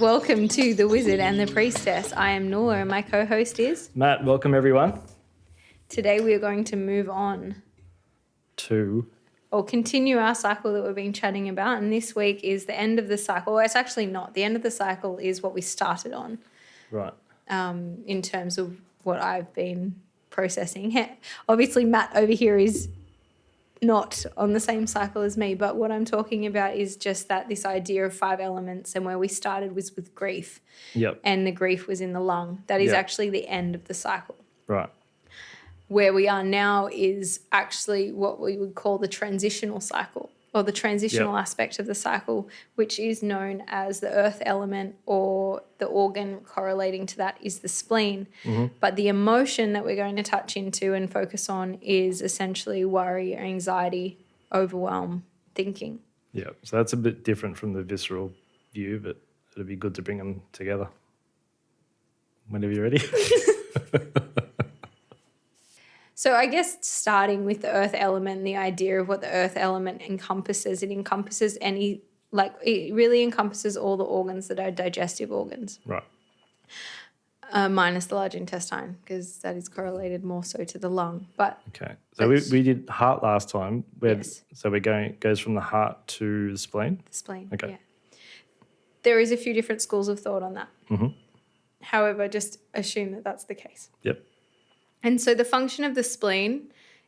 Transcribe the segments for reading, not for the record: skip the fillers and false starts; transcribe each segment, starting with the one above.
Welcome to The Wizard and the Priestess. I am Noor and my co-host is Matt. Welcome everyone Today we are going to move on to or continue our cycle that we've been chatting about. And this week is the end of the cycle. Well, it's actually not. The end of the cycle is what we started on. right. In terms of what I've been processing. Obviously, Matt over here is not on the same cycle as me, but what I'm talking about is just that this idea of 5 elements, and where we started was with grief. Yep. And the grief was in the lung. That is Yep. actually the end of the cycle. Right. Where we are now is actually what we would call the transitional cycle, or the transitional aspect of the cycle, which is known as the earth element, or the organ correlating to that is the spleen. Mm-hmm. But the emotion that we're going to touch into and focus on is essentially worry, anxiety, overwhelm, thinking. Yeah. So that's a bit different from the visceral view, but it'd be good to bring them together. Whenever you're ready. So I guess starting with the earth element, the idea of what the earth element encompasses, it encompasses it really encompasses all the organs that are digestive organs. Right. Minus the large intestine, because that is correlated more so to the lung. But Okay. So we did heart last time. Yes. So goes from the heart to the spleen. the spleen, Okay. yeah. There is a few different schools of thought on that. Mm-hmm. However, just assume that that's the case. Yep. And so the function of the spleen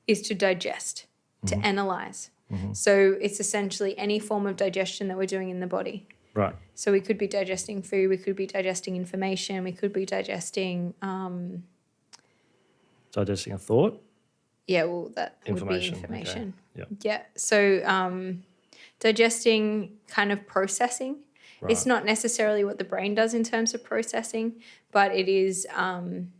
is to digest, to analyze. Mm-hmm. So it's essentially any form of digestion that we're doing in the body. Right. So we could be digesting food, we could be digesting information, we could be digesting... Digesting a thought. Yeah, well, that would be Information. information. Okay. Yeah. So digesting, kind of processing. Right. It's not necessarily what the brain does in terms of processing, but it is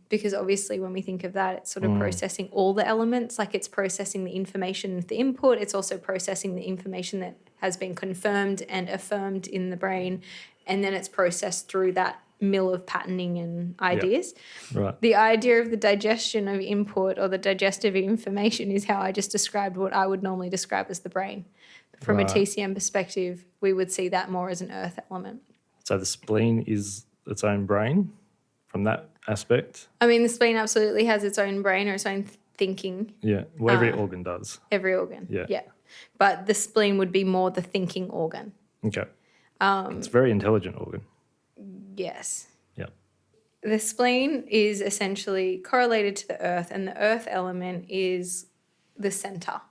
because obviously when we think of that, it's sort of processing all the elements, like it's processing the information with the input. It's also processing the information that has been confirmed and affirmed in the brain, and then it's processed through that mill of patterning and ideas. Yep. Right. The idea of the digestion of input or the digestive information is how I just described what I would normally describe as the brain. From a TCM perspective, we would see that more as an earth element. So the spleen is its own brain from that aspect? I mean, the spleen absolutely has its own brain or its own thinking. Yeah. Well, every organ does. Every organ. Yeah. Yeah. But the spleen would be more the thinking organ. Okay. It's a very intelligent organ. Yes. Yeah. The spleen is essentially correlated to the earth, and the earth element is the center.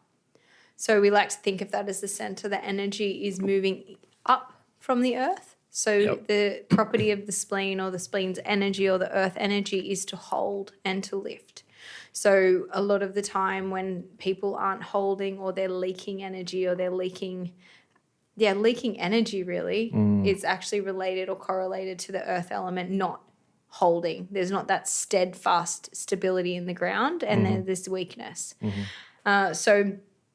So we like to think of that as the center. The energy is moving up from the earth. So the property of the spleen, or the spleen's energy, or the earth energy, is to hold and to lift. So a lot of the time when people aren't holding, or they're leaking energy, or they're leaking energy really, is actually related or correlated to the earth element not holding. There's not that steadfast stability in the ground, and there's this weakness. So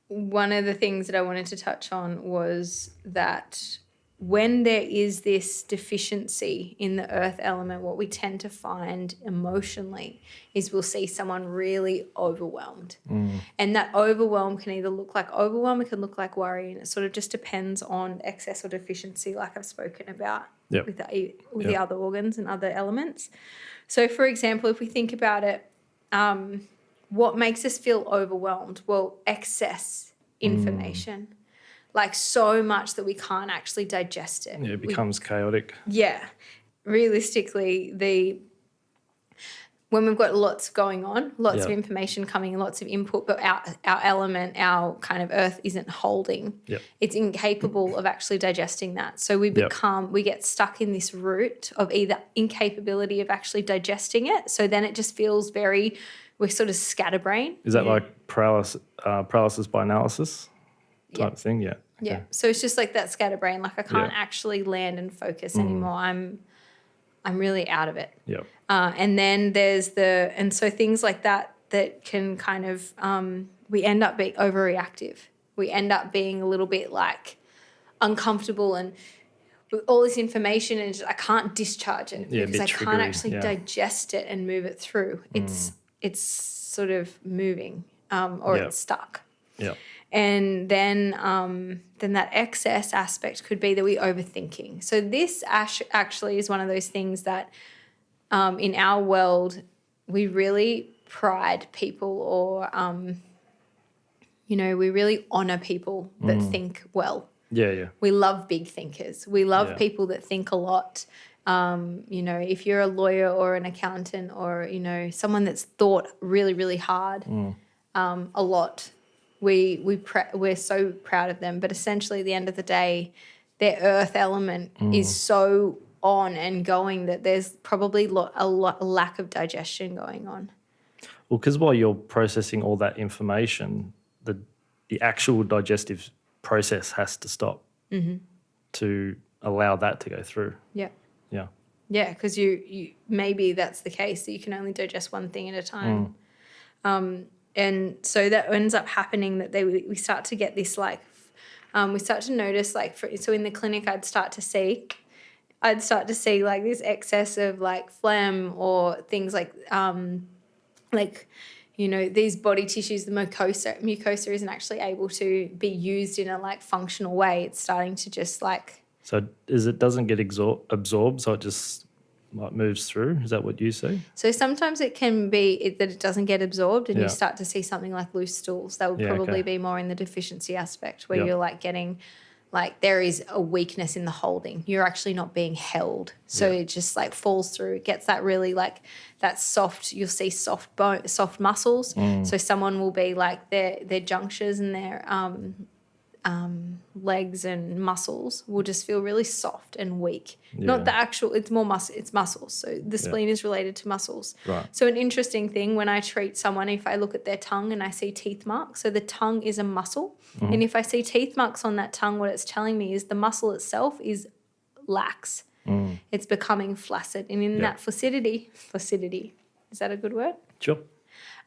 one of the things that I wanted to touch on was that when there is this deficiency in the earth element, what we tend to find emotionally is we'll see someone really overwhelmed. And that overwhelm can either look like overwhelm, it can look like worry, and it sort of just depends on excess or deficiency, like I've spoken about with the other organs and other elements. So, for example, if we think about it, what makes us feel overwhelmed? Well, excess information. Like so much that we can't actually digest it. Yeah, it becomes chaotic. Yeah. Realistically, when we've got lots going on, lots of information coming and lots of input, but our element, our kind of earth isn't holding. Yep. It's incapable of actually digesting that. So we get stuck in this route of either incapability of actually digesting it. So then it just feels we're sort of scatterbrain. Is that like paralysis by analysis type thing? Yeah. Okay. Yeah. So it's just like that scatterbrain. Like I can't actually land and focus anymore. I'm really out of it. Yeah. And then so things like that can kind of, we end up being overreactive. We end up being a little bit like uncomfortable and with all this information, and I can't discharge it because I can't actually digest it and move it through. It's sort of moving or it's stuck. Yeah. And then that excess aspect could be that we're overthinking. So this actually is one of those things that in our world we really pride people, or we really honor people that think well. Yeah. We love big thinkers. We love Yeah. people that think a lot. If you're a lawyer or an accountant or, someone that's thought really, really hard a lot, we're so proud of them. But essentially at the end of the day, their earth element is so on and going that there's probably a lack of digestion going on. Well, because while you're processing all that information, the actual digestive process has to stop to allow that to go through. Yeah. Yeah. Yeah, because you maybe that's the case, that you can only digest one thing at a time. And so that ends up happening that we start to get this we start to notice so in the clinic I'd start to see like this excess of like phlegm or things like these body tissues, the mucosa isn't actually able to be used in a like functional way. It's starting to just like. So it doesn't get absorbed, so it just like moves through? Is that what you see? So sometimes it can be that it doesn't get absorbed and Yeah. you start to see something like loose stools. That would probably be more in the deficiency aspect where you're like getting like there is a weakness in the holding. You're actually not being held. So it just like falls through. It gets that really like that soft, you'll see soft muscles. So someone will be like their junctures and their legs and muscles will just feel really soft and weak. Not the actual, it's more it's muscles. So the spleen is related to muscles. Right. So an interesting thing when I treat someone, if I look at their tongue and I see teeth marks, so the tongue is a muscle. And if I see teeth marks on that tongue, what it's telling me is the muscle itself is lax. It's becoming flaccid. And in that flaccidity, is that a good word? Sure.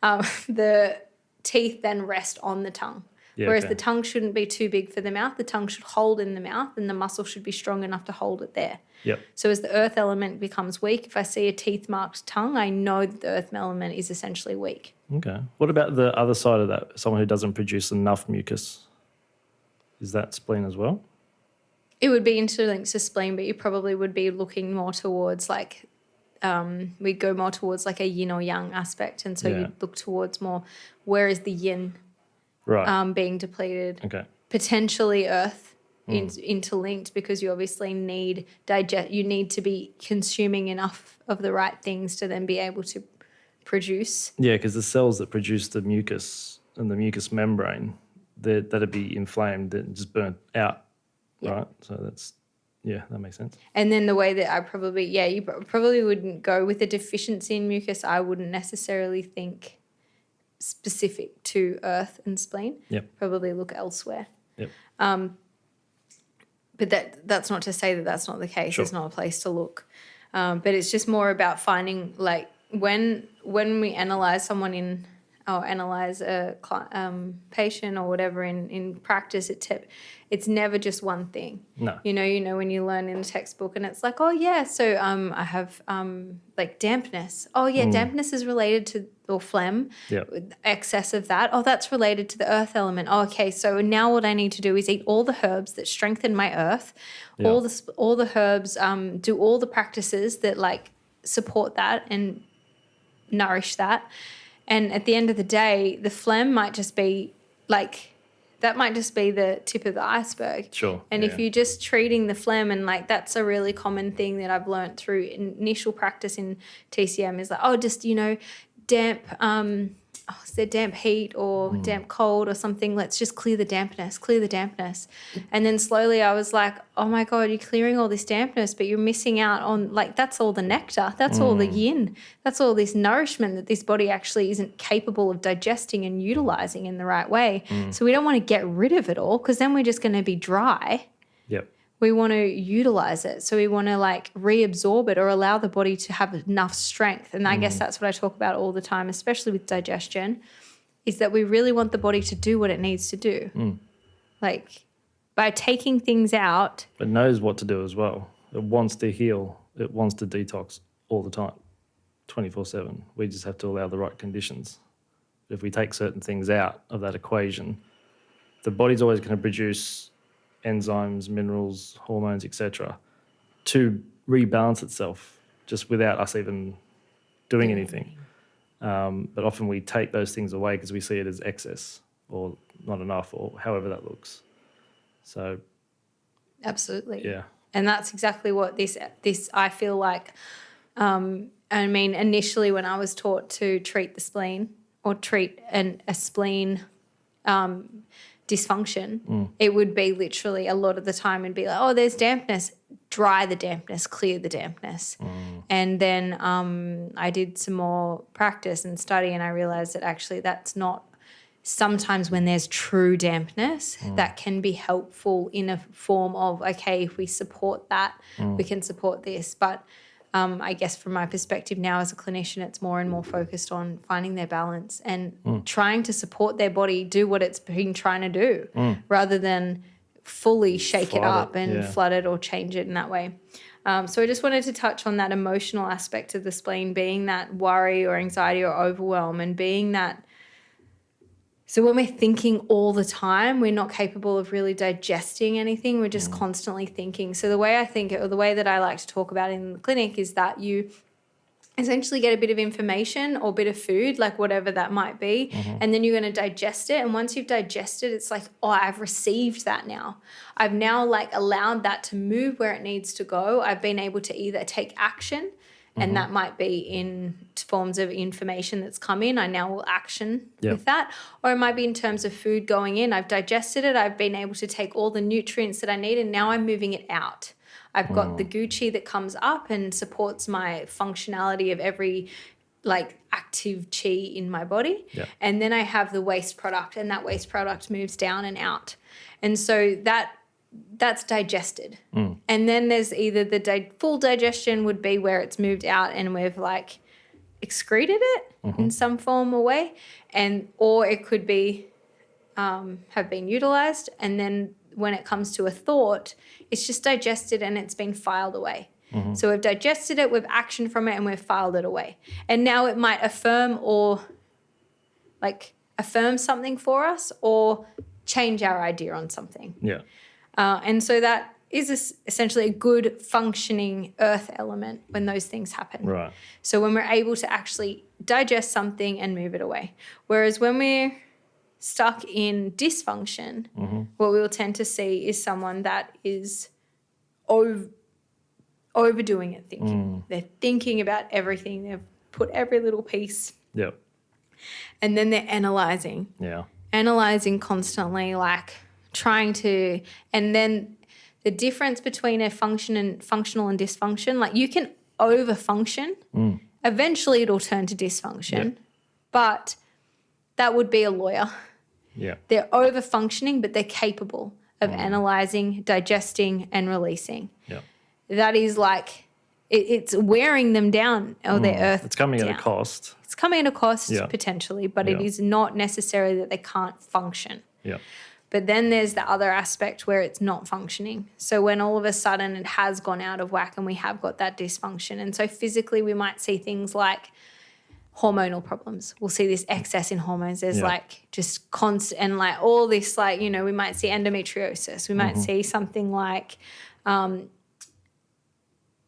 The teeth then rest on the tongue. Yeah, Whereas okay. the tongue shouldn't be too big for the mouth. The tongue should hold in the mouth and the muscle should be strong enough to hold it there. Yep. So as the earth element becomes weak, if I see a teeth-marked tongue, I know that the earth element is essentially weak. Okay. What about the other side of that? Someone who doesn't produce enough mucus. Is that spleen as well? It would be interlinked to spleen, but you probably would be looking more towards like we'd go more towards like a yin or yang aspect. And so you'd look towards more where is the yin being depleted. Okay. Potentially earth interlinked because you obviously need you need to be consuming enough of the right things to then be able to produce. Yeah, because the cells that produce the mucus and the mucous membrane, that'd be inflamed and just burnt out, right? So that makes sense. And then the way that you probably wouldn't go with a deficiency in mucus. I wouldn't necessarily think specific to earth and spleen. Yep. Probably look elsewhere. Yep. But that's not to say that that's not the case. Sure. It's not a place to look. But it's just more about finding like when we analyze someone or analyze a patient or whatever in practice, it's never just one thing. No. You know when you learn in a textbook and it's like, oh yeah, so I have like dampness. Oh yeah, dampness is related to or phlegm. Yep. Excess of that. Oh, that's related to the earth element. Oh, okay, so now what I need to do is eat all the herbs that strengthen my earth. Yeah. All the herbs. Do all the practices that like support that and nourish that. And at the end of the day, the phlegm might just be like, that might just be the tip of the iceberg. Sure. And if you're just treating the phlegm and like, that's a really common thing that I've learned through initial practice in TCM is like, just, damp, is there damp heat or damp cold or something? Let's just clear the dampness. And then slowly I was like, oh my God, you're clearing all this dampness, but you're missing out on like, that's all the nectar. That's all the yin. That's all this nourishment that this body actually isn't capable of digesting and utilizing in the right way. So we don't want to get rid of it all because then we're just going to be dry. Yep. We want to utilize it. So we want to like reabsorb it or allow the body to have enough strength. And I guess that's what I talk about all the time, especially with digestion, is that we really want the body to do what it needs to do. Like by taking things out. It knows what to do as well. It wants to heal. It wants to detox all the time, 24/7. We just have to allow the right conditions. If we take certain things out of that equation, the body's always going to produce enzymes, minerals, hormones, etc., to rebalance itself just without us even doing anything. But often we take those things away because we see it as excess or not enough or however that looks. So, absolutely. yeah. And that's exactly what this I feel like, I mean, initially when I was taught to treat the spleen or treat a spleen dysfunction, it would be literally a lot of the time and be like, oh, there's dampness, dry the dampness, clear the dampness. And then I did some more practice and study, and I realized that actually that's not, sometimes when there's true dampness, that can be helpful in a form of, okay, if we support that, we can support this. But I guess from my perspective now as a clinician, it's more and more focused on finding their balance and trying to support their body do what it's been trying to do rather than fully shake it up and flood it or change it in that way. So I just wanted to touch on that emotional aspect of the spleen, being that worry or anxiety or overwhelm, and being that, so when we're thinking all the time, we're not capable of really digesting anything. We're just constantly thinking. So the way I think it, or the way that I like to talk about it in the clinic, is that you essentially get a bit of information or bit of food, like whatever that might be, and then you're going to digest it. And once you've digested, it's like, oh, I've received that now. I've now like allowed that to move where it needs to go. I've been able to either take action, and that might be in forms of information that's come in. I now will action with that. Or it might be in terms of food going in. I've digested it. I've been able to take all the nutrients that I need, and now I'm moving it out. I've got the Gucci that comes up and supports my functionality of every like active chi in my body. And then I have the waste product, and that waste product moves down and out. And so that's digested. And then there's either the full digestion would be where it's moved out and we've like excreted it in some form or way, or it could be have been utilized, and then when it comes to a thought, it's just digested and it's been filed away. So we've digested it, we've actioned from it, and we've filed it away. And now it might affirm something for us or change our idea on something. And so that is essentially a good functioning earth element when those things happen. Right. So when we're able to actually digest something and move it away. Whereas when we're stuck in dysfunction, what we will tend to see is someone that is overdoing it thinking. They're thinking about everything. They've put every little piece. And then they're analysing. Analysing constantly, like trying to, and then the difference between a functional and dysfunction, like you can overfunction. Eventually it'll turn to dysfunction, but that would be a lawyer. They're overfunctioning, but they're capable of analysing, digesting, and releasing. That is like, it's wearing them down, or their earth. It's coming down. at a cost. It's coming at a cost potentially, but it is not necessarily that they can't function. But then there's the other aspect where it's not functioning. So when all of a sudden it has gone out of whack and we have got that dysfunction. And so physically we might see things like hormonal problems. We'll see this excess in hormones. There's like just constant, and like all this, like, you know, we might see endometriosis. We might see something like, so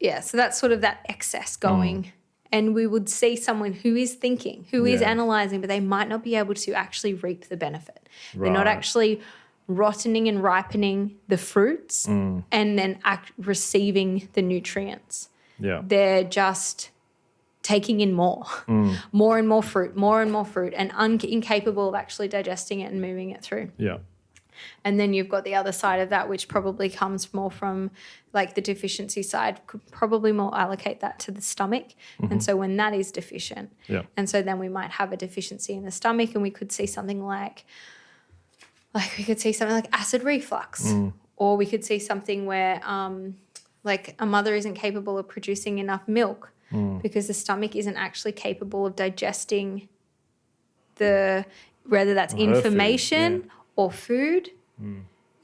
that's sort of that excess going. And we would see someone who is thinking, who is analysing, but they might not be able to actually reap the benefit. They're not actually rottening and ripening the fruits and then receiving the nutrients. They're just taking in more and more fruit, and incapable of actually digesting it and moving it through. And then you've got the other side of that, which probably comes more from like the deficiency side, could probably more allocate that to the stomach. And so when that is deficient, and so then we might have a deficiency in the stomach, and we could see something like acid reflux, or we could see something where like a mother isn't capable of producing enough milk because the stomach isn't actually capable of digesting whether that's information or food.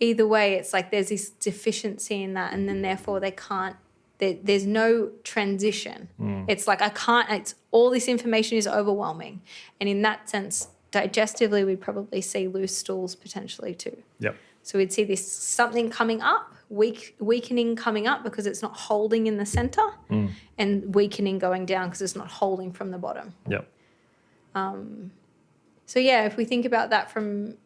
Either way, it's like there's this deficiency in that, and then therefore they can't, there's no transition. It's like it's all this information is overwhelming, and in that sense digestively, we'd probably see loose stools potentially too. Yep. So we'd see this something coming up, weakening coming up because it's not holding in the center, and weakening going down because it's not holding from the bottom. Yep. So yeah, if we think about that from,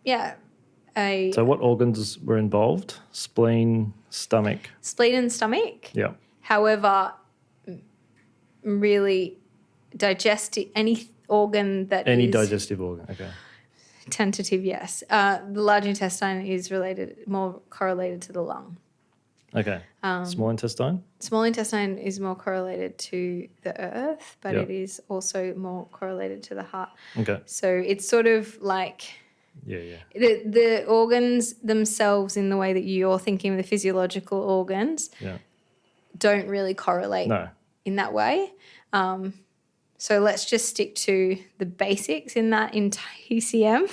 So what organs were involved? Spleen, stomach. spleen and stomach. Yeah. However, really any organ that Any is digestive organ. Okay. tentative, yes. The large intestine is more correlated to the lung. Okay. Small intestine? Small intestine is more correlated to the earth, but Yep. it is also more correlated to the heart. Okay. So it's sort of like Yeah. the organs themselves, in the way that you're thinking of the physiological organs, Yeah. don't really correlate No. in that way. So let's just stick to the basics in TCM,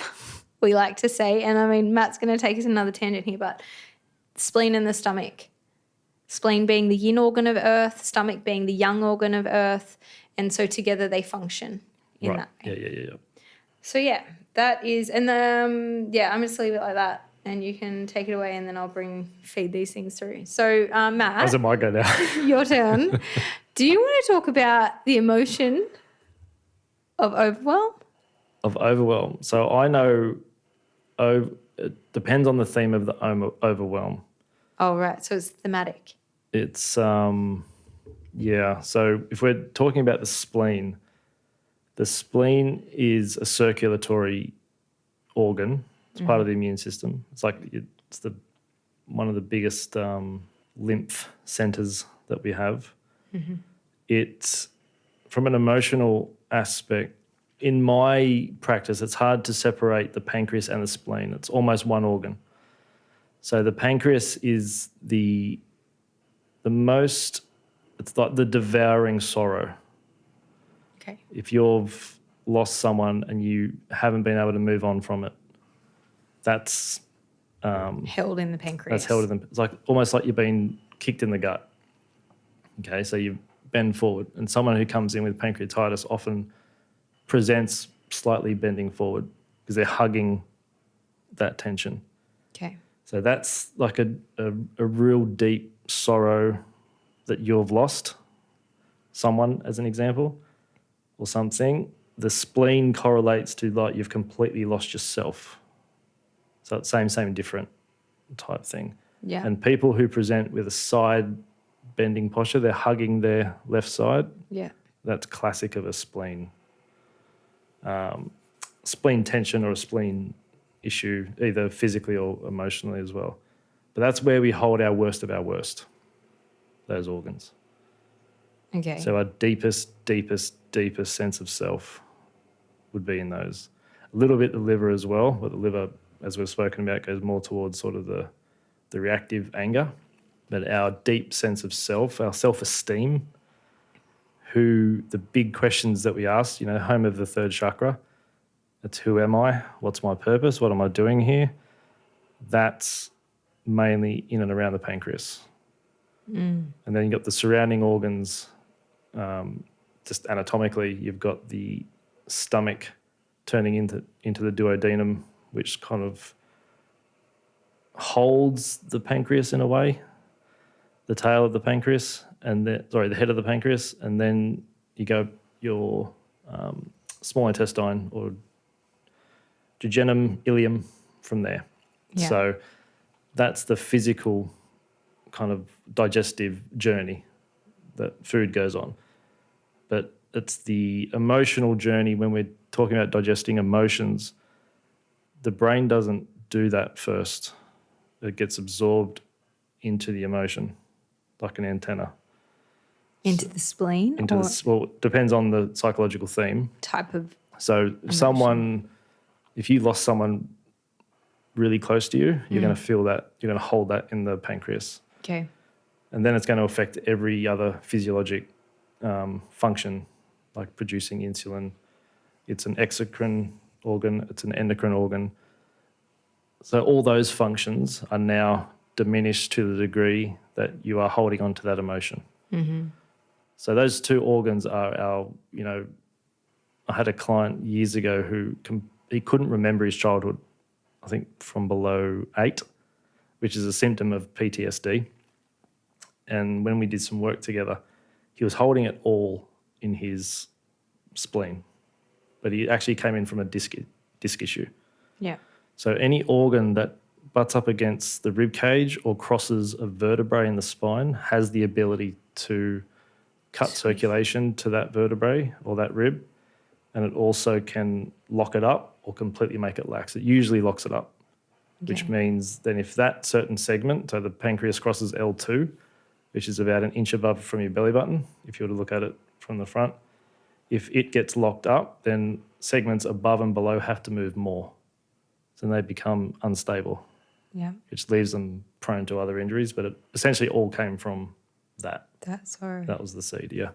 we like to say. And I mean, Matt's going to take us another tangent here, but spleen and the stomach. Spleen being the yin organ of earth, stomach being the yang organ of earth. And so together they function in Right. that way. Yeah. So yeah, that is, and I'm just leave it like that, and you can take it away, and then I'll feed these things through. So Matt, How's it my go now? your turn. Do you want to talk about the emotion of overwhelm? Of overwhelm. So I know it depends on the theme of the overwhelm. Oh, right. So it's thematic. It's, so if we're talking about the spleen is a circulatory organ. It's part of the immune system. It's like it's one of the biggest lymph centers that we have. It's from an emotional aspect. In my practice, it's hard to separate the pancreas and the spleen. It's almost one organ. So the pancreas is it's like the devouring sorrow. Okay. If you've lost someone and you haven't been able to move on from it, that's Held in the pancreas. that's held in the. It's like almost like you've been kicked in the gut. Okay, so you bend forward, and someone who comes in with pancreatitis often presents slightly bending forward because they're hugging that tension. Okay. So that's like a real deep sorrow that you've lost someone, as an example, or something. The spleen correlates to like you've completely lost yourself. So it's same, different type thing. Yeah. And people who present with a side bending posture, they're hugging their left side. Yeah. That's classic of a spleen tension or a spleen issue, either physically or emotionally as well. But that's where we hold our worst of our worst, those organs. Okay. So our deepest sense of self would be in those. A little bit the liver as well, but the liver, as we've spoken about, goes more towards sort of the reactive anger. But our deep sense of self, our self-esteem, the big questions that we ask, home of the third chakra, it's who am I? What's my purpose? What am I doing here? That's mainly in and around the pancreas. And then you've got the surrounding organs. Just anatomically, you've got the stomach turning into the duodenum, which kind of holds the pancreas in a way, the tail of the pancreas, the head of the pancreas, and then you go your small intestine or jejunum, ileum from there. Yeah. So that's the physical kind of digestive journey that food goes on. But it's the emotional journey when we're talking about digesting emotions. The brain doesn't do that first. It gets absorbed into the emotion like an antenna. Into the spleen? It depends on the psychological theme. Type of So if you lost someone really close to you, you're going to feel that, you're going to hold that in the pancreas. Okay. And then it's going to affect every other physiologic function, like producing insulin. It's an exocrine organ, it's an endocrine organ. So all those functions are now diminished to the degree that you are holding on to that emotion. So those two organs are our, I had a client years ago who he couldn't remember his childhood, I think from below 8, which is a symptom of PTSD. And when we did some work together, he was holding it all in his spleen, but he actually came in from a disc issue. Yeah. So any organ that butts up against the rib cage or crosses a vertebrae in the spine has the ability to cut circulation to that vertebrae or that rib, and it also can lock it up or completely make it lax. It usually locks it up, which means then if that certain segment, so the pancreas crosses L2, which is about an inch above from your belly button, if you were to look at it from the front, if it gets locked up, then segments above and below have to move more. So they become unstable, which leaves them prone to other injuries. But it essentially all came from that. That's horrible. That was the seed, yeah.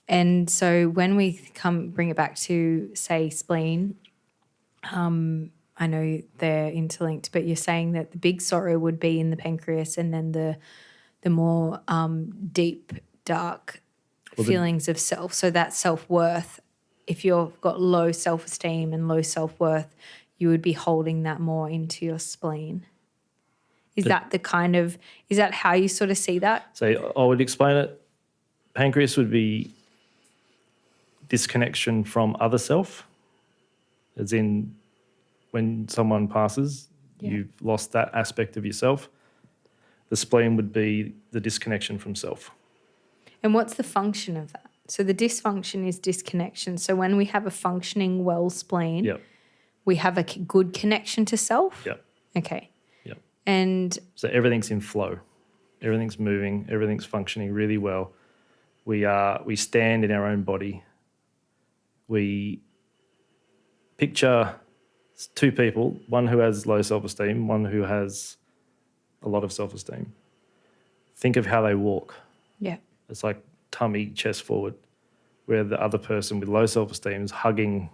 And so when we bring it back to, say, spleen, I know they're interlinked, but you're saying that the big sorrow would be in the pancreas, and then the more deep, dark feelings of self. So that self-worth, if you've got low self-esteem and low self-worth, you would be holding that more into your spleen. Is that how you sort of see that? So I would explain it. Pancreas would be disconnection from other self, as in when someone passes, you've lost that aspect of yourself. The spleen would be the disconnection from self. And what's the function of that? So the dysfunction is disconnection. So when we have a functioning well spleen, we have a good connection to self? Yep. Okay. Yep. And so everything's in flow. Everything's moving. Everything's functioning really well. We stand in our own body. We picture two people, one who has low self-esteem, one who has a lot of self-esteem. Think of how they walk. Yeah. It's like tummy, chest forward, where the other person with low self-esteem is hugging.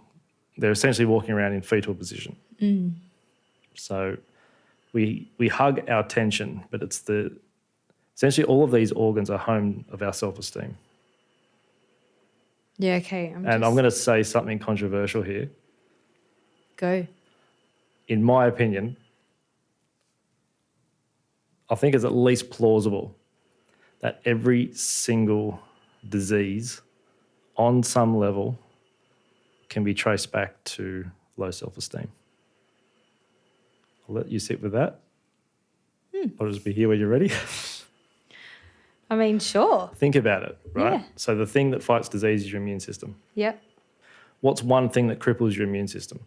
They're essentially walking around in fetal position. So we hug our tension, but it's essentially all of these organs are home of our self-esteem. Yeah, okay. I'm going to say something controversial here. Go. In my opinion, I think it's at least plausible that every single disease on some level can be traced back to low self-esteem. I'll let you sit with that. I'll just be here when you're ready. I mean, sure. Think about it, right? Yeah. So the thing that fights disease is your immune system. Yep. What's one thing that cripples your immune system?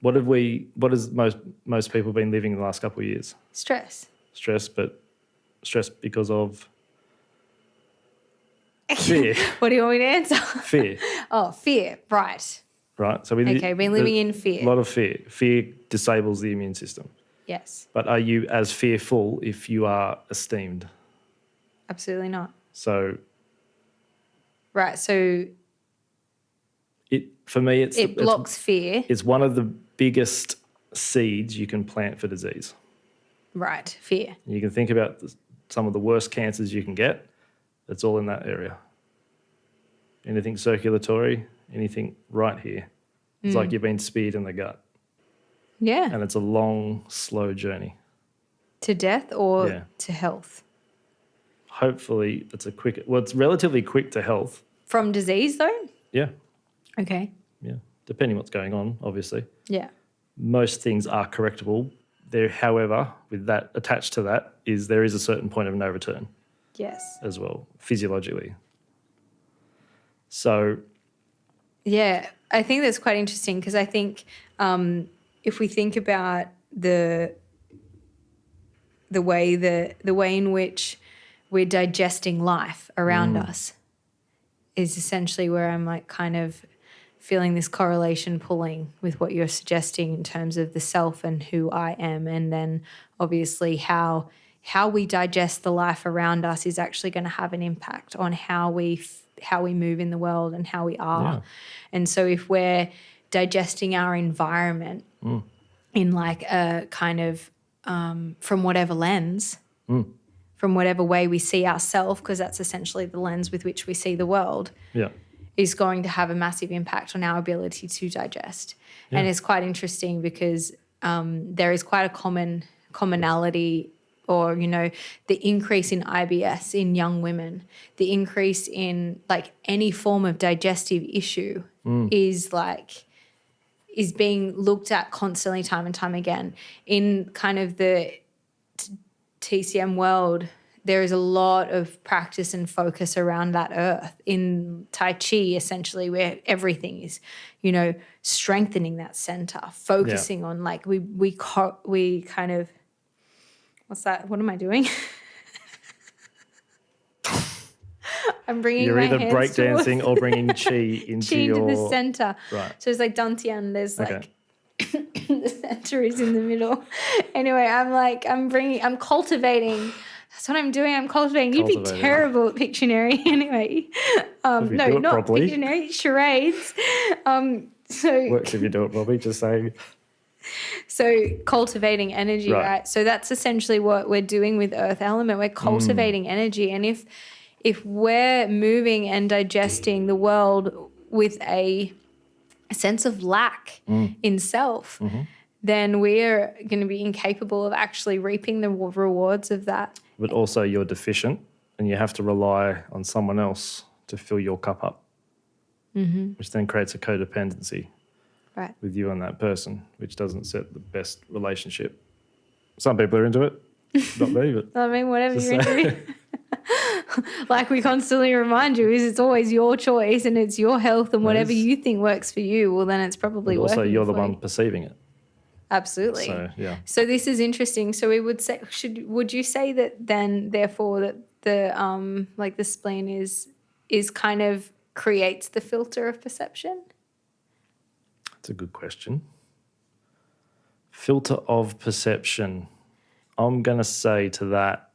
What has most people been living in the last couple of years? Stress. But stress because of fear. What do you want me to answer? Fear. Oh, fear. Right. Right. So been living in fear. A lot of fear. Fear disables the immune system. Yes. But are you as fearful if you are esteemed? Absolutely not. So. Right. So. For me, it blocks fear. It's one of the biggest seeds you can plant for disease. Right. Fear. You can think about some of the worst cancers you can get. It's all in that area. Anything circulatory, anything right here. It's like you've been speared in the gut. Yeah. And it's a long, slow journey. To death or to health? Hopefully it's it's relatively quick to health. From disease though? Yeah. Okay. Yeah. Depending what's going on, obviously. Yeah. Most things are correctable. However, with that attached to that there is a certain point of no return. Yes. As well, physiologically. So. Yeah, I think that's quite interesting because I think if we think about the way in which we're digesting life around us is essentially where I'm like kind of feeling this correlation pulling with what you're suggesting in terms of the self and who I am, and then obviously how we digest the life around us is actually going to have an impact on how we move in the world and how we are. Yeah. And so if we're digesting our environment in like a kind of from whatever lens, from whatever way we see ourselves, because that's essentially the lens with which we see the world. Yeah. is going to have a massive impact on our ability to digest. And it's quite interesting because there is quite a commonality, or, you know, the increase in IBS in young women, the increase in like any form of digestive issue is being looked at constantly, time and time again. In kind of the TCM world, there is a lot of practice and focus around that earth. In Tai Chi, essentially, where everything is, you know, strengthening that center, focusing on like we kind of, what's that? What am I doing? I'm bringing You're my either hands breakdancing or bringing chi into into the center. Right. So it's like dantian. There's like the center is in the middle. Anyway, I'm cultivating. That's what I'm doing. I'm cultivating. You'd be terrible at Pictionary anyway. No, not properly. Pictionary, charades. So works if you do it properly, just saying. So cultivating energy, right? So that's essentially what we're doing with earth element. We're cultivating energy. And if we're moving and digesting the world with a sense of lack in self, then we're going to be incapable of actually reaping the rewards of that. But also you're deficient and you have to rely on someone else to fill your cup up, which then creates a codependency with you and that person, which doesn't set the best relationship. Some people are into it, not me, but I mean, whatever you're into. Like we constantly remind you, is it's always your choice and it's your health, and whatever you think works for you, well, then it's probably working. Also, you're the one perceiving it. Absolutely. So, yeah. So this is interesting. So we would say, would you say that then, therefore, that the like the spleen is kind of creates the filter of perception? That's a good question. Filter of perception. I'm going to say to that,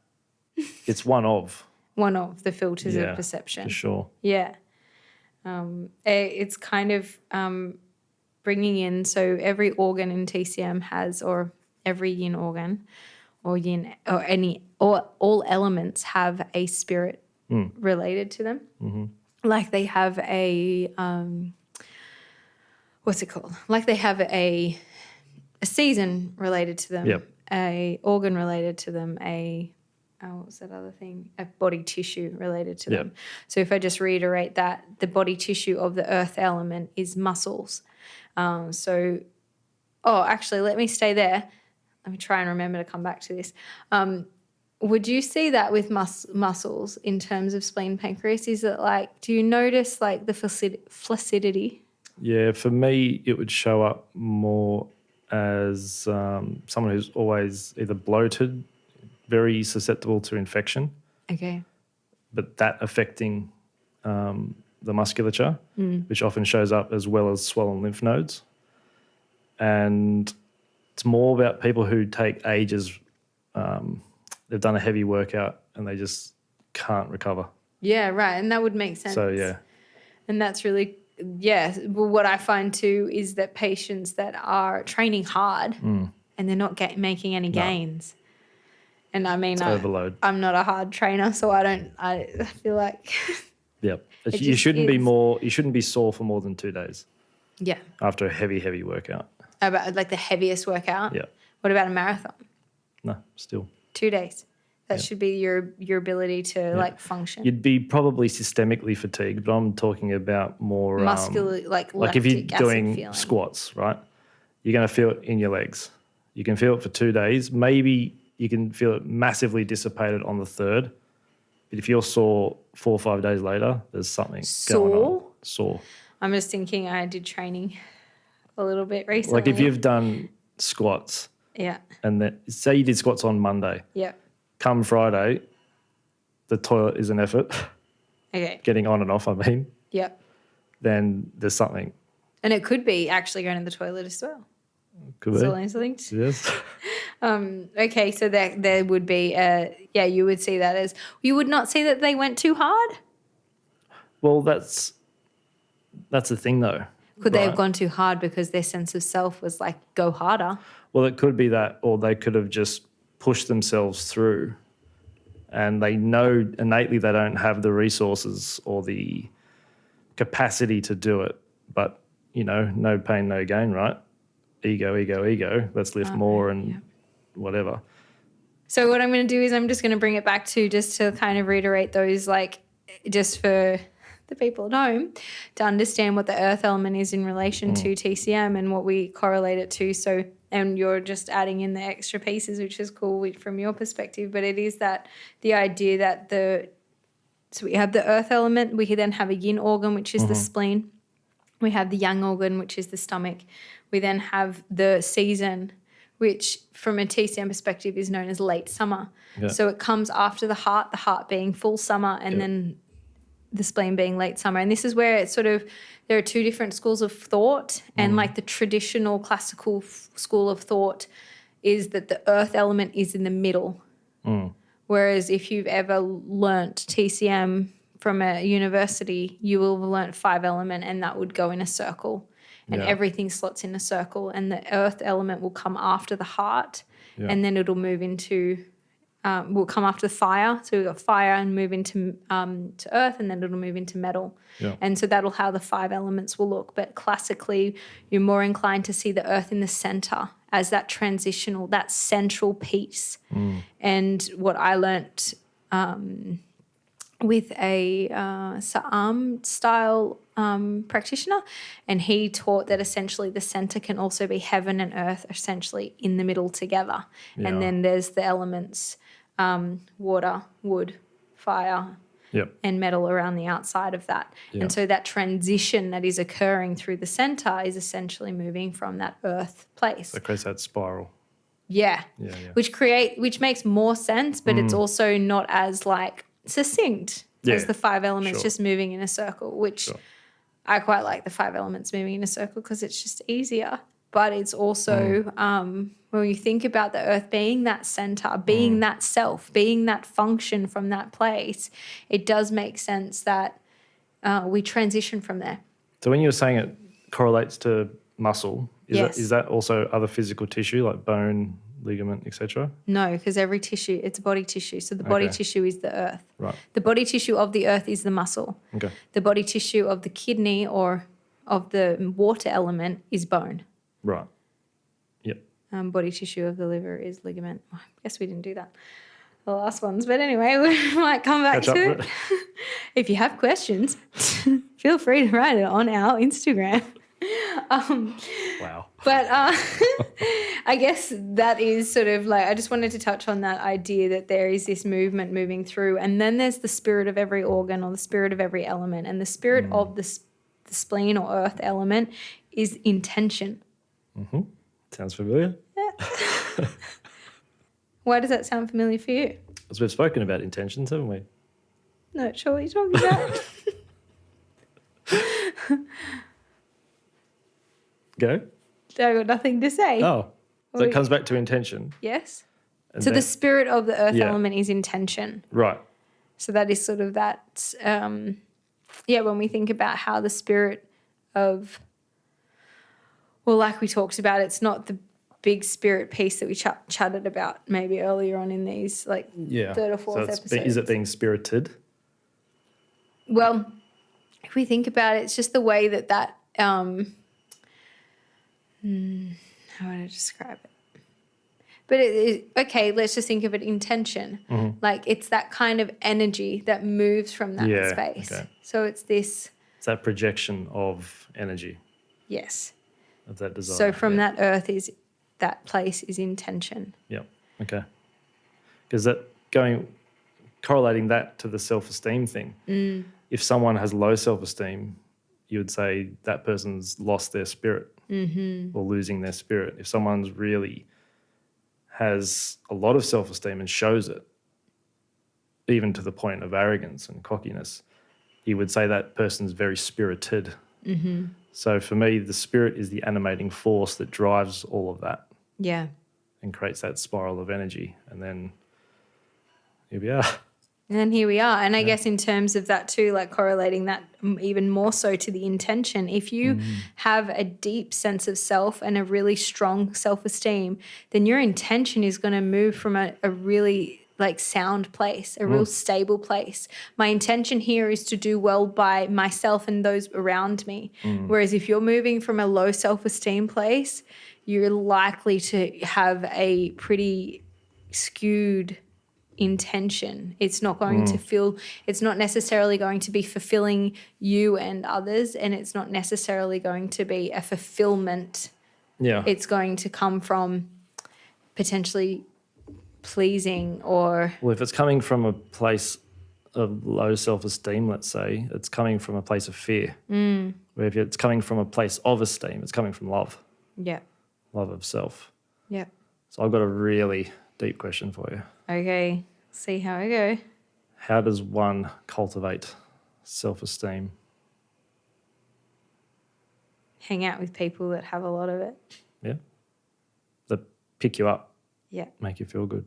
it's one of the filters of perception. For sure. Yeah. It's kind of bringing in, so every organ in TCM has, or every yin organ or yin or all elements have a spirit related to them. Like they have a what's it called? Like they have a season related to them, a organ related to them, what was that other thing? A body tissue related to them. So if I just reiterate that, the body tissue of the earth element is muscles. Actually, let me stay there. Let me try and remember to come back to this. Would you see that with muscles in terms of spleen-pancreas? Is it like, do you notice like the flaccidity? Yeah, for me, it would show up more as someone who's always either bloated, very susceptible to infection. Okay. But that affecting the musculature, which often shows up as well as swollen lymph nodes. And it's more about people who take ages. They've done a heavy workout and they just can't recover. Yeah, right. And that would make sense. So, yeah. And that's really, well, what I find too is that patients that are training hard and they're not making any gains. And I mean, overload. I'm not a hard trainer, so I feel like. Yep. You shouldn't be sore for more than 2 days. Yeah. After a heavy workout. About like the heaviest workout? Yeah. What about a marathon? No, still. 2 days. That should be your ability to like function. You'd be probably systemically fatigued, but I'm talking about more muscular, like if you're doing squats, right? You're going to feel it in your legs. You can feel it for 2 days. Maybe you can feel it massively dissipated on the third. But if you're sore 4 or 5 days later, there's something going on. Sore. I'm just thinking I did training a little bit recently. Like if you've done squats. Yeah. And say you did squats on Monday. Yeah. Come Friday, the toilet is an effort. Okay. Getting on and off, I mean. Yep. Then there's something. And it could be actually going to the toilet as well. Could be. Still linked. Yes. Okay, so there would be, you would see that as, you would not see that they went too hard? Well, that's the thing though. Could they have gone too hard because their sense of self was like, go harder? Well, it could be that, or they could have just pushed themselves through and they know innately they don't have the resources or the capacity to do it, but, no pain, no gain, right? Ego, ego, ego. Let's lift more and whatever. So what I'm going to do is I'm just going to bring it back to just to kind of reiterate those, like, just for the people at home to understand what the earth element is in relation to TCM and what we correlate it to. So, and you're just adding in the extra pieces, which is cool from your perspective, but it is that the idea that so we have the earth element, we then have a yin organ, which is the spleen. We have the yang organ, which is the stomach. We then have the season, which from a TCM perspective is known as late summer. Yeah. So it comes after the heart being full summer, and then the spleen being late summer. And this is where it's sort of, there are two different schools of thought, and like the traditional classical school of thought is that the earth element is in the middle. Whereas if you've ever learnt TCM from a university, you will have learnt 5 element, and that would go in a circle, and everything slots in a circle, and the earth element will come after the heart, and then it'll move into will come after the fire. So we've got fire and move into to earth, and then it'll move into metal. Yeah. And so that'll how the 5 elements will look. But classically, you're more inclined to see the earth in the center as that transitional, that central piece. And what I learnt with a Sa'am style practitioner, and he taught that essentially the center can also be heaven and earth essentially in the middle together. Yeah. And then there's the elements, water, wood, fire, and metal around the outside of that. Yeah. And so that transition that is occurring through the center is essentially moving from that earth place. That creates that spiral. Yeah. Which makes more sense, but it's also not as like succinct as the 5 elements just moving in a circle, which I quite like the 5 elements moving in a circle because it's just easier. But it's also when you think about the earth being that center, being that self, being that function from that place, it does make sense that we transition from there. So when you were saying it correlates to muscle, is that also other physical tissue like bone, ligament, etc.? No, because every tissue, it's body tissue. So the body tissue is the earth. Right. The body tissue of the earth is the muscle. Okay. The body tissue of the kidney or of the water element is bone. Right. Yep. Body tissue of the liver is ligament. I guess we didn't do that the last ones. But anyway, we might come back to it. If you have questions, feel free to write it on our Instagram. Wow. But I guess that is sort of like, I just wanted to touch on that idea that there is this movement moving through, and then there's the spirit of every organ or the spirit of every element, and the spirit of the spleen or earth element is intention. Sounds familiar. Yeah. Why does that sound familiar for you? Because we've spoken about intentions, haven't we? Not sure what you're talking about. Go. I got nothing to say. Oh, so it comes back to intention. Yes. And So then- the spirit of the earth element is intention. Right. So that is sort of that, when we think about how the spirit of, well, like we talked about, it's not the big spirit piece that we chatted about maybe earlier on in these, like third or fourth episode. Is it being spirited? Well, if we think about it, it's just the way that how would I describe it? But okay, let's just think of it intention. Like it's that kind of energy that moves from that space. Okay. So it's this. It's that projection of energy, Yes. of that desire. So from that earth that place is intention. Yeah. Okay. Because correlating that to the self-esteem thing. If someone has low self-esteem, you would say that person's lost their spirit or losing their spirit. If someone's really has a lot of self-esteem and shows it, even to the point of arrogance and cockiness, you would say that person's very spirited. So for me, the spirit is the animating force that drives all of that. Yeah. And creates that spiral of energy. And then here we are. And then here we are. And I guess in terms of that too, like correlating that even more so to the intention, if you have a deep sense of self and a really strong self-esteem, then your intention is going to move from a really like sound place, a real stable place. My intention here is to do well by myself and those around me. Whereas if you're moving from a low self-esteem place, you're likely to have a pretty skewed intention. It's not going to feel, it's not necessarily going to be fulfilling you and others, and it's not necessarily going to be a fulfillment. Yeah. It's going to come from potentially pleasing or Well, if it's coming from a place of low self-esteem, let's say, it's coming from a place of fear. Where if it's coming from a place of esteem, it's coming from love of self. So I've got a really deep question for you. Okay, see how I go. How does one cultivate self-esteem? Hang out with people that have a lot of it. Yeah. That pick you up, Yeah. make you feel good.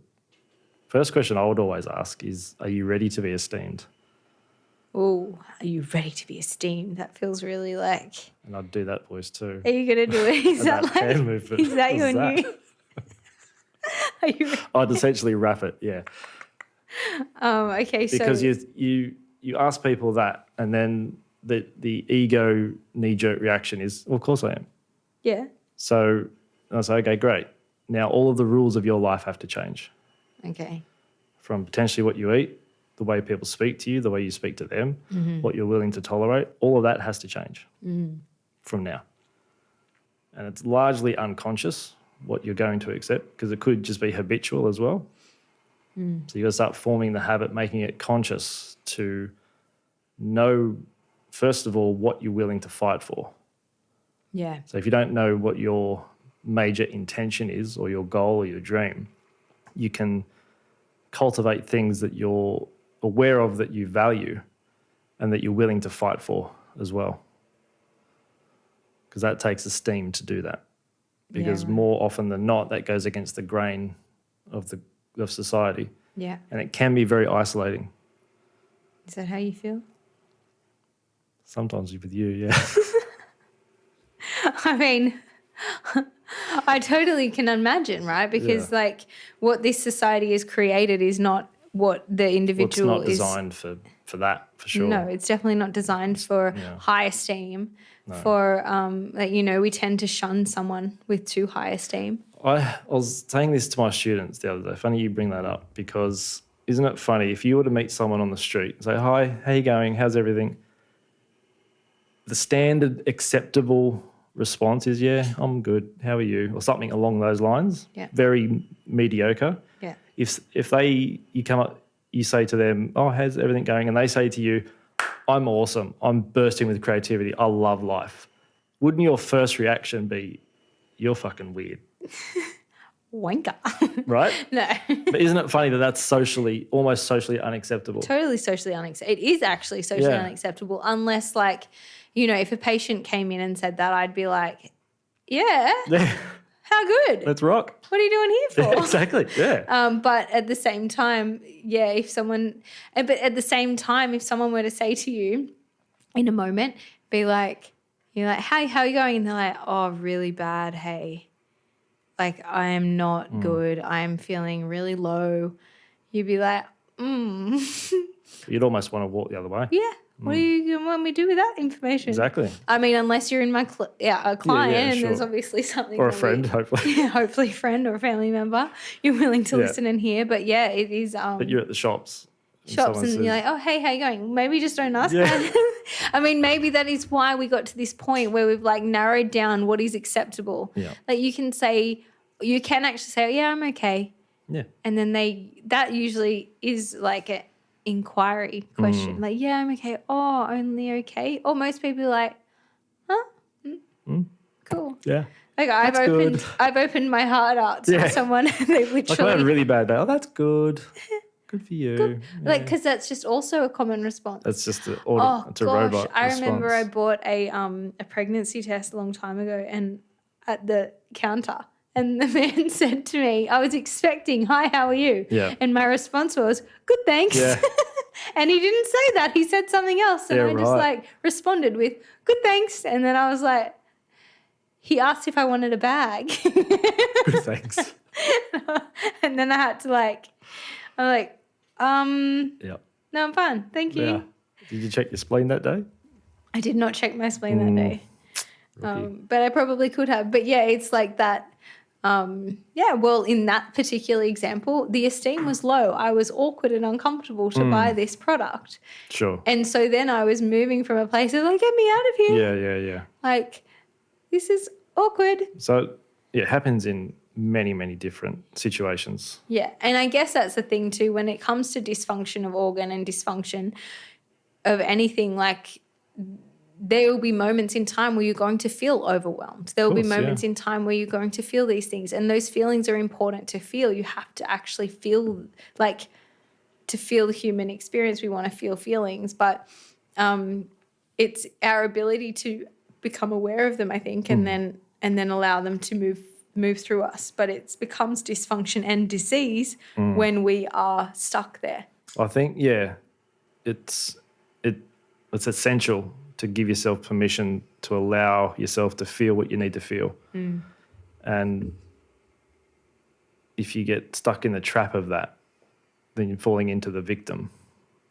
First question I would always ask is, are you ready to be esteemed? Oh, are you ready to be esteemed? That feels really like. And I'd do that voice too. Are you gonna do it? Is that that hand movement. Is that your What's new? Are you? I'd essentially wrap it, yeah. Okay. Because so you ask people that, and then the ego knee-jerk reaction is, well, of course I am. yeah. So I say, okay, great. Now all of the rules of your life have to change. Okay. From potentially what you eat, the way people speak to you, the way you speak to them, what you're willing to tolerate, all of that has to change from now. And it's largely unconscious what you're going to accept, because it could just be habitual as well. So you've got to start forming the habit, making it conscious to know, first of all, what you're willing to fight for. Yeah. So if you don't know what your major intention is, or your goal or your dream, you can cultivate things that you're aware of, that you value, and that you're willing to fight for as well. Because that takes esteem to do that. Because right. more often than not, that goes against the grain of society. Yeah. And it can be very isolating. Is that how you feel? Sometimes with you, yeah. I mean, I totally can imagine, right? Because like what this society has created is not what the individual it's not designed for that, for sure. No, it's definitely not designed for high esteem. For like, you know, we tend to shun someone with too high esteem. I was saying this to my students the other day. Funny you bring that up, because isn't it funny if you were to meet someone on the street and say, hi, how you going? How's everything? The standard acceptable response is, yeah, I'm good. How are you? Or something along those lines. Yeah. Very mediocre. Yeah. If you come up, you say to them, oh, how's everything going? And they say to you, I'm awesome. I'm bursting with creativity. I love life. Wouldn't your first reaction be, you're fucking weird? Wanker. Right? No. But isn't it funny that that's almost socially unacceptable? Totally socially unacceptable. It is actually socially unacceptable, unless, like, you know, if a patient came in and said that, I'd be like, yeah, how good? Let's rock. What are you doing here for? Yeah, exactly, yeah. But at the same time, if someone were to say to you in a moment, be like, you're like, hey, how are you going? And they're like, oh, really bad, hey. Like, I am not good. I am feeling really low. You'd be like, You'd almost want to walk the other way. yeah. What do you want me to do with that information? Exactly. I mean, unless you're in my a client, and there's obviously something. Or a friend, hopefully. Yeah, hopefully a friend or a family member. You're willing to listen and hear. But yeah, it is. But you're at the shops. And you're like, oh, hey, how you going? Maybe just don't ask that. I mean, maybe that is why we got to this point where we've like narrowed down what is acceptable. Yeah. Like you can actually say, oh, yeah, I'm okay. Yeah. And then that usually is like an inquiry question. Like, yeah, I'm okay. Oh, only okay. Or most people are like, huh? Cool. Yeah. Like I've opened my heart out to someone and they literally. Like I had a really bad day. Oh, that's good. Good for you. Good. Yeah. Like, because that's just also a common response. That's just it's a gosh, robot I response. remember I bought a pregnancy test a long time ago, and at the counter, and the man said to me, I was expecting, hi, how are you? Yeah. And my response was, good, thanks. Yeah. And he didn't say that. He said something else. And I just like responded with, good, thanks. And then I was like, he asked if I wanted a bag. Good, thanks. And then I had to like, I'm like, Yeah. no, I'm fine. Thank you. Yeah. Did you check your spleen that day? I did not check my spleen that day. Rookie. But I probably could have. But yeah, it's like that. Well, in that particular example, the esteem was low. I was awkward and uncomfortable to buy this product. Sure. And so then I was moving from a place of like, get me out of here. Yeah. Like, this is awkward. So it happens in many, many different situations. Yeah. And I guess that's the thing too, when it comes to dysfunction of organ and dysfunction of anything, like there will be moments in time where you're going to feel overwhelmed. There will be moments in time where you're going to feel these things, and those feelings are important to feel. You have to actually feel, like, to feel the human experience. We want to feel feelings, but it's our ability to become aware of them, I think, and then allow them to move through us. But it becomes dysfunction and disease when we are stuck there. I think, it's essential to give yourself permission to allow yourself to feel what you need to feel. And if you get stuck in the trap of that, then you're falling into the victim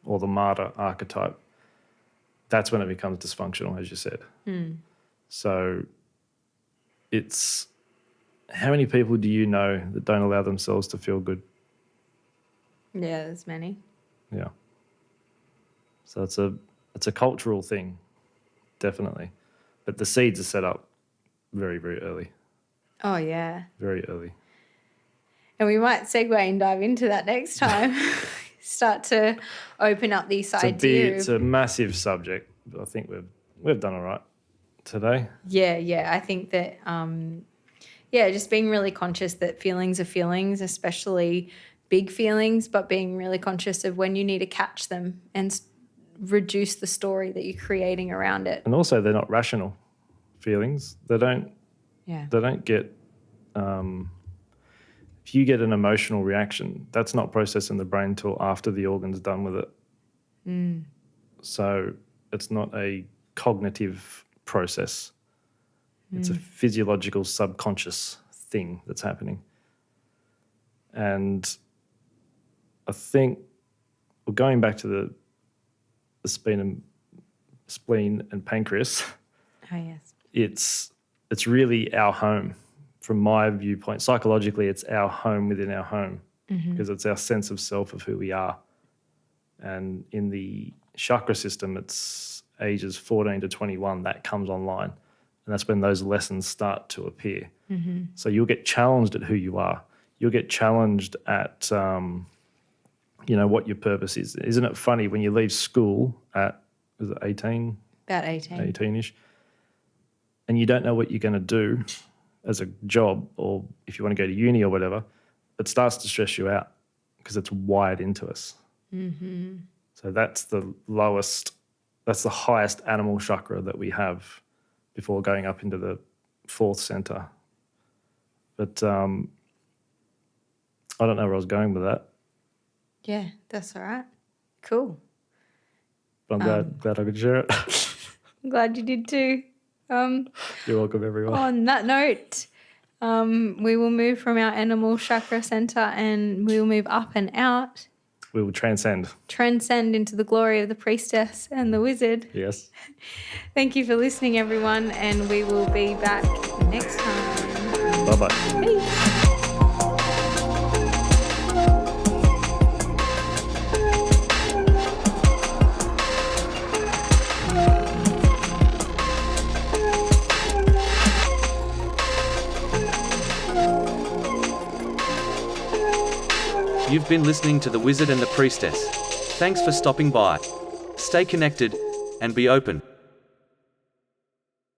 or the martyr archetype. That's when it becomes dysfunctional, as you said. So it's, how many people do you know that don't allow themselves to feel good? Yeah, there's many. Yeah. So it's a cultural thing. Definitely. But the seeds are set up very, very early. Oh, yeah. Very early. And we might segue and dive into that next time. Start to open up this idea. It's a massive subject, but I think we've done all right today. Yeah. I think that, just being really conscious that feelings are feelings, especially big feelings, but being really conscious of when you need to catch them and reduce the story that you're creating around it. And also, they're not rational feelings. They don't get, if you get an emotional reaction, that's not processed in the brain till after the organ's done with it. So it's not a cognitive process. It's a physiological subconscious thing that's happening. And I think, well, going back to the spleen and pancreas. Oh, yes. It's really our home. From my viewpoint, psychologically, it's our home within our home because it's our sense of self of who we are. And in the chakra system, it's ages 14 to 21 that comes online. And that's when those lessons start to appear. So you'll get challenged at who you are. You'll get challenged at what your purpose is. Isn't it funny when you leave school at, is it 18? About 18. 18-ish. And you don't know what you're going to do as a job, or if you want to go to uni or whatever, it starts to stress you out because it's wired into us. So that's the highest animal chakra that we have before going up into the fourth center. But I don't know where I was going with that. Yeah, that's all right. Cool. But I'm glad I could share it. I'm glad you did too. You're welcome, everyone. On that note, we will move from our animal chakra center and we will move up and out. We will transcend. Transcend into the glory of the priestess and the wizard. Yes. Thank you for listening, everyone, and we will be back next time. Bye-bye. Peace. You've been listening to The Wizard and the Priestess. Thanks for stopping by. Stay connected and be open.